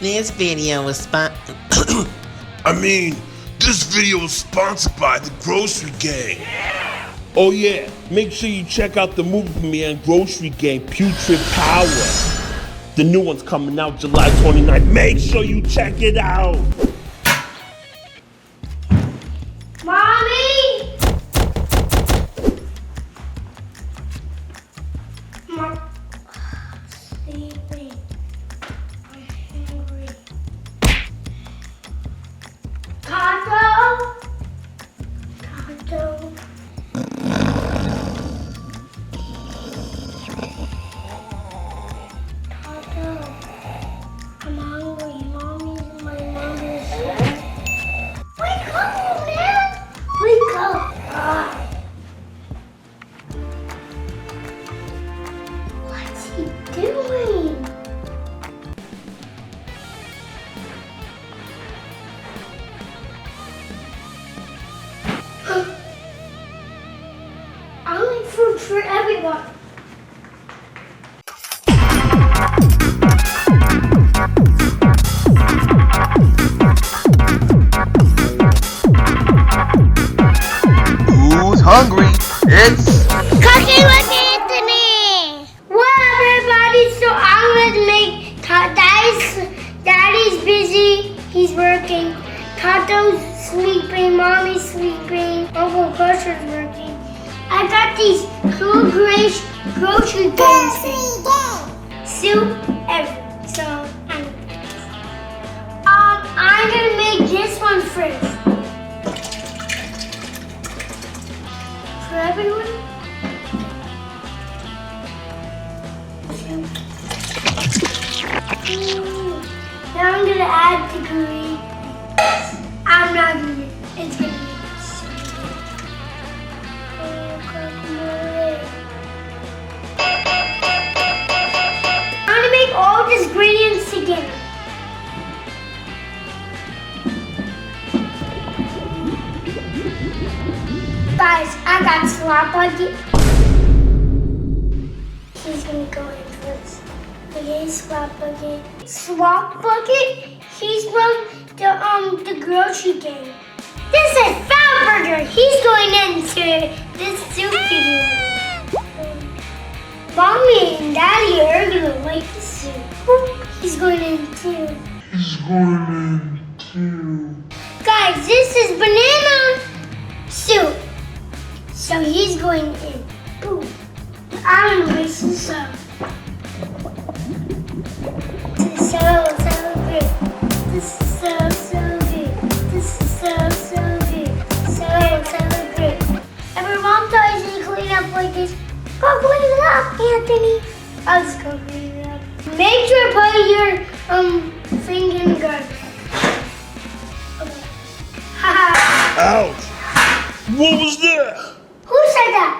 This video is This video is sponsored by the Grocery Gang. Oh yeah, make sure you check out the movie premiere on Grocery Gang, Putrid Power. The new one's coming out July 29th. Make sure you check it out. Mommy! Mom. Sleeping. I'm hungry. Taco? Taco. I'm hungry. Mommy's my mother's. Wake up, man! Wake up! What's he doing? I like food for everyone. Who's hungry? It's Cooking with Anthony! What up, everybody? So I'm gonna make Daddy's busy. He's working. Tato's sleeping. Mommy's sleeping. Uncle Crusher's working. I got these cool grocery games. Soup, everything. So I'm gonna make this one first. For everyone. Now I'm gonna add the green. I'm not gonna. It's gonna be so good. I'm gonna make all these ingredients together. Guys, I got Swap Bucket. He's gonna go in first. Okay, Swap Bucket. Swap Bucket, he's from the Grocery Gang. This is Fatburger. He's going into this soup video. Mommy and Daddy are gonna like the soup. He's going in too. Guys, this is banana soup. So he's going in. Boom. I'm gonna mix this up. This is so good. This is so good. This is so good. So good. And my mom tells you to clean up like this. Go clean it up, Anthony. I'll just go clean it up. Make sure to put your thing in the garbage. Okay. Haha. Ouch! What was that? Who said that?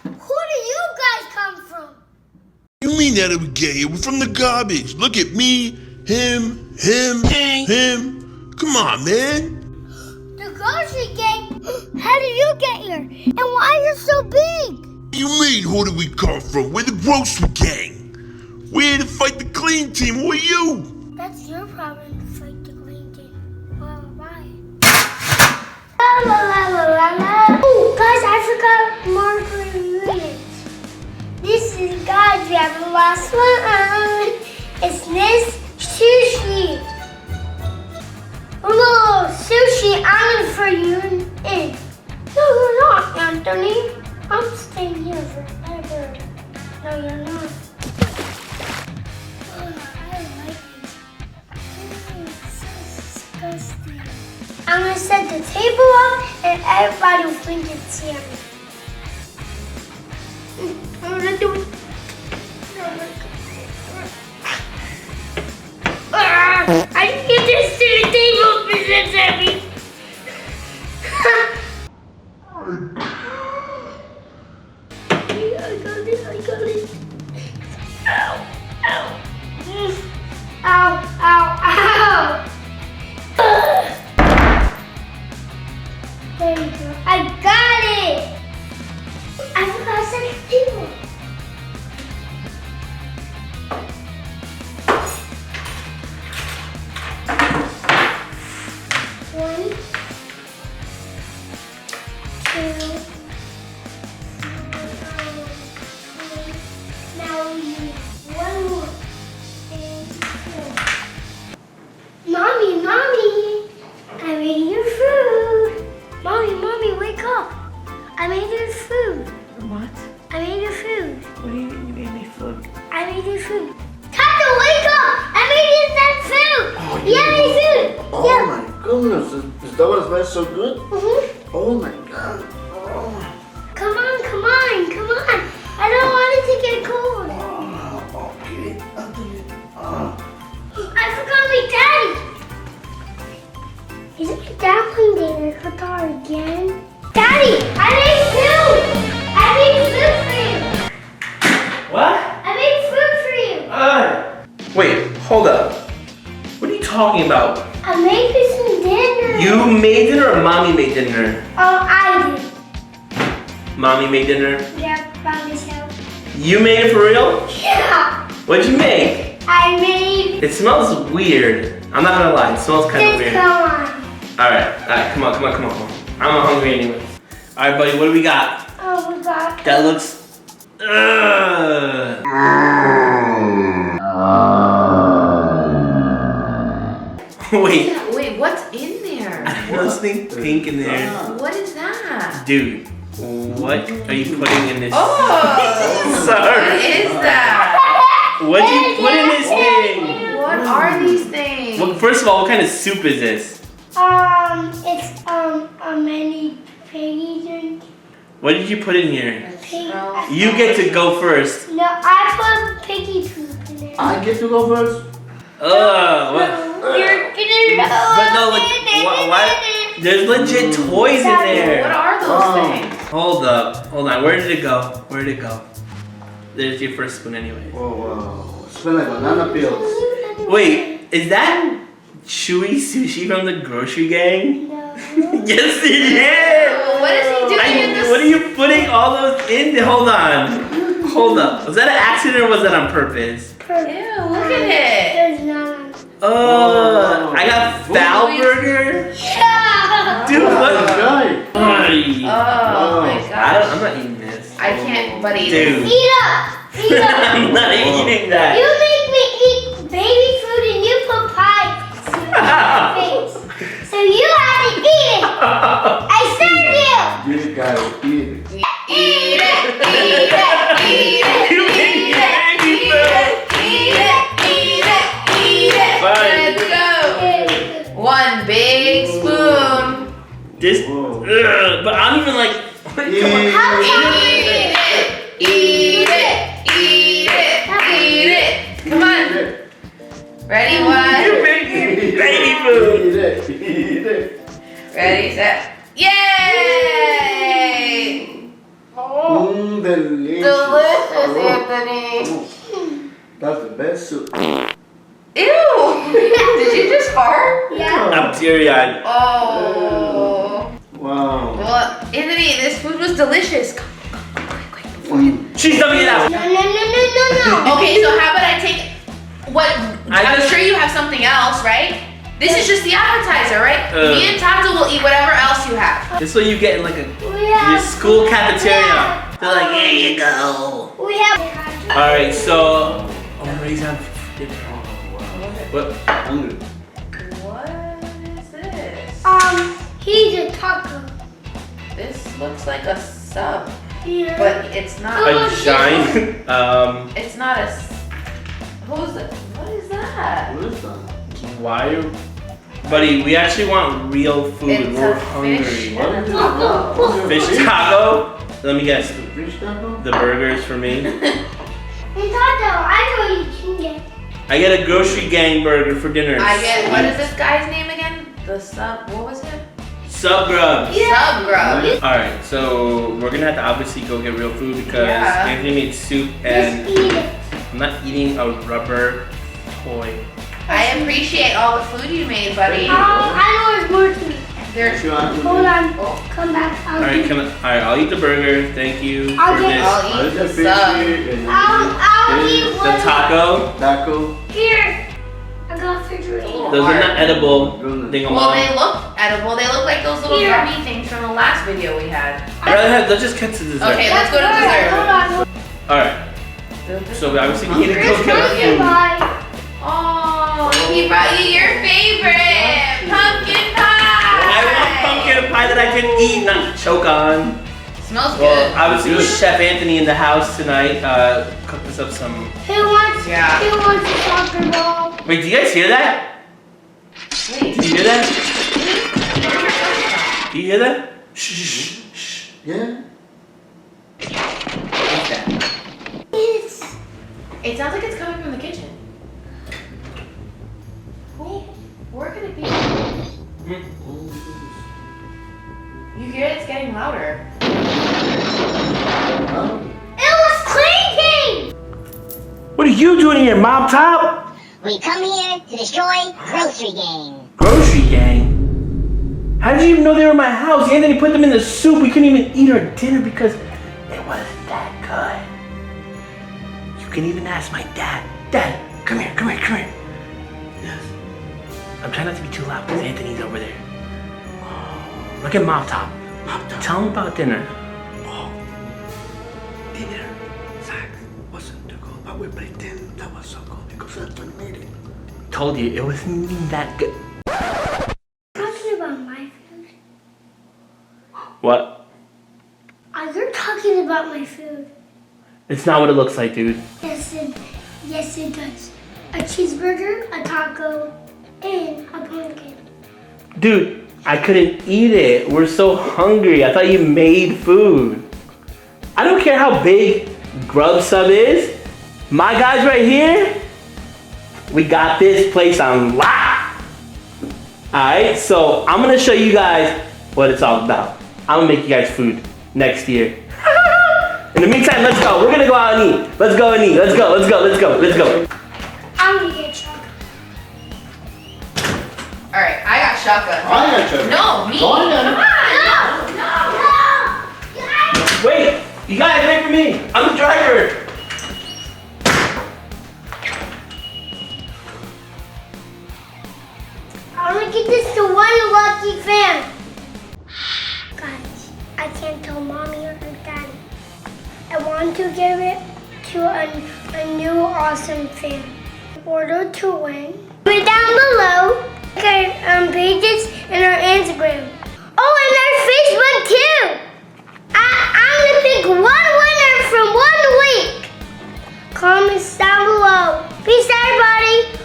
Who do you guys come from? You mean that we get here? We're from the garbage. Look at me, him, him. Come on, man. The Grocery Gang? How did you get here? And why are you so big? You mean who do we come from? We're the Grocery Gang. We're here to fight the clean team. Who are you? That's your problem to fight the clean team. Well, bye. Oh, guys, I forgot more ingredients. This is, guys, we have the last one. It's this sushi. Oh, sushi, I'm in for you in. No, you're not, Anthony. I'm staying here forever. No, you're not. I like it. It's so disgusting. I'm gonna set the table up and everybody will think it's yummy. I'm gonna do it. I can get this to the table because it's heavy. I got it. Ow, ow. Ow, ow, ow. There you go. I got it. One, two. Now we need one more. And two. Mommy, I made your food. Mommy, wake up. I made your food. What? I made your food. What do you mean you made me food? I made your food. Tato, wake up! I made you that food. Yummy food. Oh my goodness, is that what smells so good? Mm-hmm. Oh my god. Oh. Come on. I don't want it to get cold. Okay, I'll do it. I forgot my daddy. Is my dad playing the guitar again? Daddy, I made food. I made food for you. What? I made food for you. Wait, hold up. What are you talking about? I made you some dinner. You made dinner or mommy made dinner? Oh, I did. Mommy made dinner? Yeah, by myself. You made it for real? Yeah. What'd you make? I made. It smells weird. I'm not gonna lie, it smells kind of Just weird. come on. Alright, come on. I'm hungry anyway. Alright, buddy, what do we got? Oh my god. That looks... Wait, what's in there? There's something pink in there. What is that? Dude, what are you putting in this? Oh! Sorry. What is that? What'd you put in this thing? What are these things? Well, first of all, what kind of soup is this? It's a mini piggy drink. What did you put in here? Pig. You get to go first. No, I put piggy poop in there. I get to go first? What? You're gonna know. But no, like, why? There's legit toys in What there. are those things? Hold on. Where did it go? There's your first spoon anyway. Oh wow. Smell like banana peels. Wait, is that chewy sushi from the grocery gang? No. Yes, it is. What is he doing in this? What are you putting all those in? Hold up. Was that an accident or was that on purpose? Ew, look at it. There's none. I got foul burger. Yeah. Dude, what? Guy. Buddy. Oh my gosh. I'm not eating this. I can't, buddy. Dude. Eat up. I'm not eating that. You make me eat baby food and you put pie in my face. So you have to eat it. I served you. You gotta eat it. Eat it. You make baby food. Fine. Let's go. One big spoon. This, but I don't even like. How come Eat it. Come on. Ready, You're one. making baby food. Eat it. Ready, set. Yay! Delicious. Delicious, Oh, Anthony. that's the best soup. Ew! Did you just fart? Yeah. I'm teary-eyed. Oh. Wow. Well, Anthony, this food was delicious. Go, quick, before you. She's dumping it out. No. Okay, so how about I take what? I'm sure you have something else, right? This is just the appetizer, right? Me and Tato will eat whatever else you have. This is what you get in like a We your have. school cafeteria. They're like, here you go. We have. All right, so Mary's have dinner. What? Hungry. What is this? He's a taco. This looks like a sub, Yeah. but it's not. A giant. It's not a. Who's it? What is that? What is that? Why? Buddy, we actually want real food. It's We're a hungry. fish What and is a it? taco. What's your Fish fish? taco. Let me guess. Fish taco? The burgers for me. And Tato, I know you can get. I get a grocery gang burger for dinner. I get. What is this guy's name again? The sub. What was it? Sub grub. Sub grub. All right, so we're gonna have to obviously go get real food because Yeah. Anthony made soup Just and eat it. I'm not eating a rubber toy. I appreciate all the food you made, buddy. I know there's more to it. There's. You want to Hold on. Come back. All right, I'll eat the burger. Thank you I'll for get- this. I'll eat the sub. I'll eat The one. taco. Taco. Here. I got refrigerator. Those are not edible. Dingle Well, Mom. they look edible. They look like those little gummy things from the last video we had. Let's just get to dessert. Okay, let's go to dessert. Hold on. Alright. So obviously we need to Chris, go get our pumpkin food. Bye. Oh, he brought you your favorite pumpkin pie. I want pumpkin pie that I can eat, not choke on. Smells Well, good. obviously Chef Anthony in the house tonight. Cooked us up some. Who wants a soccer ball? Wait, do you guys hear that? Wait. Did you hear that? Do you hear that? Shh, shh, shh. Yeah. What's that? It sounds like it's coming from the kitchen. Where could it be? You hear it? It's getting louder. It was clinking! What are you doing here, Mob Top? We come here to destroy Grocery Gang. Grocery Gang? How did you even know they were in my house? Anthony put them in the soup. We couldn't even eat our dinner because it wasn't that good. You can even ask my dad. Dad, come here, come here, come here. Yes. I'm trying not to be too loud because Anthony's over there. Oh, look at Mop Top. Tell him about dinner. Dinner. Zach wasn't too good, but we pretend that was so good because Anthony made it. Told you, it wasn't even that good. Talking about my food. What? Are you talking about my food? It's not what it looks like, dude. Yes, it does. A cheeseburger, a taco, and a pumpkin. Dude, I couldn't eat it. We're so hungry. I thought you made food. I don't care how big Grub Sub is. My guys right here, we got this place on lock. Alright, so I'm gonna show you guys what it's all about. I'm gonna make you guys food next year. In the meantime, let's go. We're gonna go out and eat. Let's go and eat. Let's go, let's go, let's go, let's go. I'm gonna get chocolate. Alright, I got shotgun. I got you. No, me. Go on then. Come on. Wait, you guys wait for me. I'm the driver. I'm gonna get this to one lucky fan. Guys, I can't tell mommy or daddy. I want to give it to a new awesome fan. Order to win. Put down below. Okay, pages and our Instagram. Oh, and our Facebook too. I'm gonna pick one winner from 1 week. Comments down below. Peace, everybody.